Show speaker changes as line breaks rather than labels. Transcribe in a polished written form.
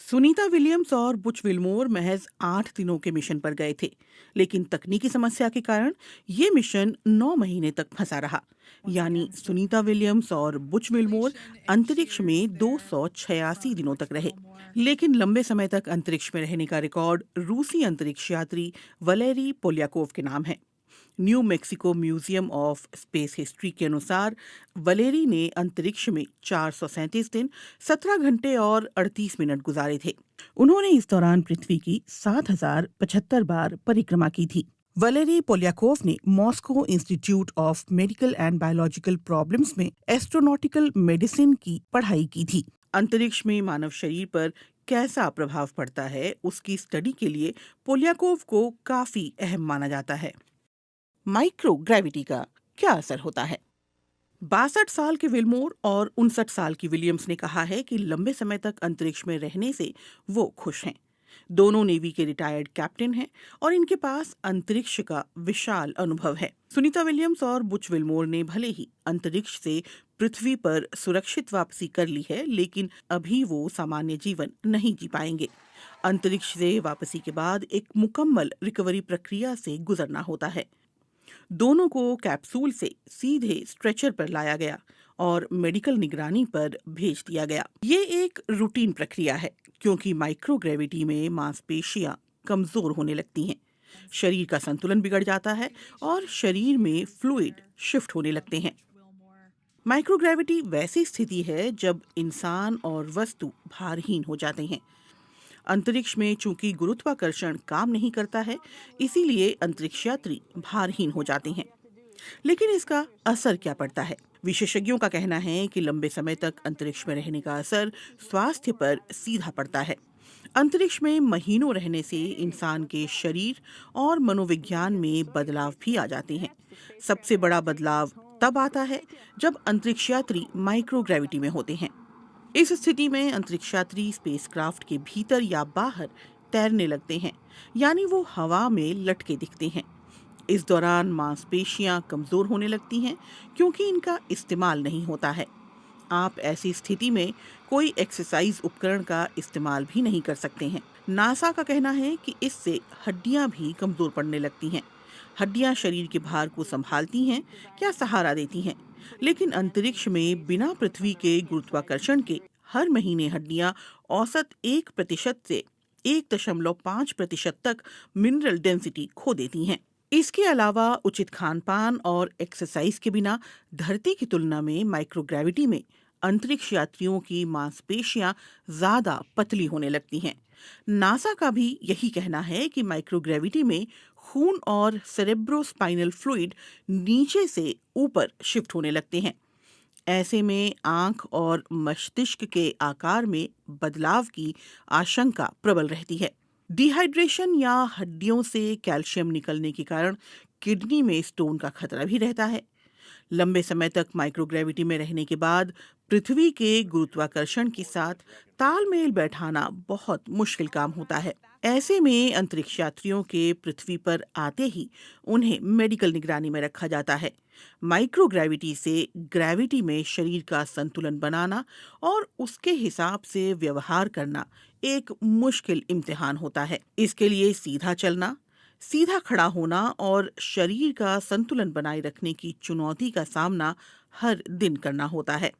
Sunita Williams और Butch Wilmore महज 8 दिनों के मिशन पर गए थे, लेकिन तकनीकी समस्या के कारण ये मिशन 9 महीने तक फंसा रहा। यानी सुनीता विलियम्स और बुच विल्मोर अंतरिक्ष में 286 दिनों तक रहे, लेकिन लंबे समय तक अंतरिक्ष में रहने का रिकॉर्ड रूसी अंतरिक्ष यात्री वलेरी पोलियाकोव के नाम है। New Mexico museum of space history के अनुसार वलेरी ने अंतरिक्ष में 437 दिन, 17 घंटे और 38 मिनट गुजारे थे। उन्होंने इस दौरान पृथ्वी की 7075 बार परिक्रमा की थी। वलेरी पोलियाकोव ने Moscow institute of medical and biological problems में एस्ट्रोनॉटिकल मेडिसिन की पढ़ाई की थी। अंतरिक्ष में मानव शरीर पर कैसा प्रभाव पड़ता है, उसकी स्टडी के लिए पोलियाकोव को काफी अहम माना जाता है। माइक्रोग्रेविटी का क्या असर होता है? 62 साल के विल्मोर और 59 साल की विलियम्स ने कहा है कि लंबे समय तक अंतरिक्ष में रहने से वो खुश हैं। दोनों नेवी के रिटायर्ड कैप्टन हैं और इनके पास अंतरिक्ष का विशाल अनुभव है। सुनीता विलियम्स और बुच विल्मोर ने भले ही अंतरिक्ष से पृथ्वी पर सुरक्षित वापसी कर ली है, लेकिन अभी वो सामान्य जीवन नहीं जी पाएंगे। अंतरिक्ष से वापसी के बाद एक मुकम्मल रिकवरी प्रक्रिया से गुजरना होता है। दोनों को कैप्सूल से सीधे स्ट्रेचर पर लाया गया और मेडिकल निगरानी पर भेज दिया गया। ये एक रूटीन प्रक्रिया है, क्योंकि माइक्रोग्रेविटी में मांसपेशियां कमजोर होने लगती हैं, शरीर का संतुलन बिगड़ जाता है और शरीर में फ्लूइड शिफ्ट होने लगते हैं। माइक्रोग्रेविटी वैसी स्थिति है जब इंसान और वस्तु भारहीन हो जाते हैं। अंतरिक्ष में चूंकि गुरुत्वाकर्षण काम नहीं करता है, इसीलिए अंतरिक्ष यात्री भारहीन हो जाते हैं। लेकिन इसका असर क्या पड़ता है? विशेषज्ञों का कहना है कि लंबे समय तक अंतरिक्ष में रहने का असर स्वास्थ्य पर सीधा पड़ता है। अंतरिक्ष में महीनों रहने से इंसान के शरीर और मनोविज्ञान में बदलाव भी आ जाते हैं। सबसे बड़ा बदलाव तब आता है जब अंतरिक्ष यात्री माइक्रोग्रेविटी में होते हैं। इस स्थिति में अंतरिक्ष यात्री स्पेसक्राफ्ट के भीतर या बाहर तैरने लगते हैं, यानी वो हवा में लटके दिखते हैं। इस दौरान मांसपेशियां कमजोर होने लगती हैं, क्योंकि इनका इस्तेमाल नहीं होता है। आप ऐसी स्थिति में कोई एक्सरसाइज उपकरण का इस्तेमाल भी नहीं कर सकते हैं। नासा का कहना है कि इससे हड्डियां भी कमजोर पड़ने लगती हैं। हड्डियां शरीर के भार को संभालती हैं या सहारा देती हैं, लेकिन अंतरिक्ष में बिना पृथ्वी के गुरुत्वाकर्षण के हर महीने हड्डियां औसत 1% से 1.5% तक मिनरल डेंसिटी खो देती हैं। इसके अलावा उचित खान पान और एक्सरसाइज के बिना धरती की तुलना में माइक्रोग्रेविटी में अंतरिक्ष यात्रियों की मांसपेशियां ज्यादा पतली होने लगती हैं। नासा का भी यही कहना है कि माइक्रोग्रेविटी में खून और सेरेब्रोस्पाइनल फ्लूइड नीचे से ऊपर शिफ्ट होने लगते हैं। ऐसे में आंख और मस्तिष्क के आकार में बदलाव की आशंका प्रबल रहती है। डिहाइड्रेशन या हड्डियों से कैल्शियम निकलने के कारण किडनी में स्टोन का खतरा भी रहता है। लंबे समय तक माइक्रोग्रेविटी में रहने के बाद पृथ्वी के गुरुत्वाकर्षण के साथ तालमेल बैठाना बहुत मुश्किल काम होता है। ऐसे में अंतरिक्ष यात्रियों के पृथ्वी पर आते ही उन्हें मेडिकल निगरानी में रखा जाता है। माइक्रोग्रेविटी से ग्रेविटी में शरीर का संतुलन बनाना और उसके हिसाब से व्यवहार करना एक मुश्किल इम्तिहान होता है। इसके लिए सीधा चलना, सीधा खड़ा होना और शरीर का संतुलन बनाए रखने की चुनौती का सामना हर दिन करना होता है।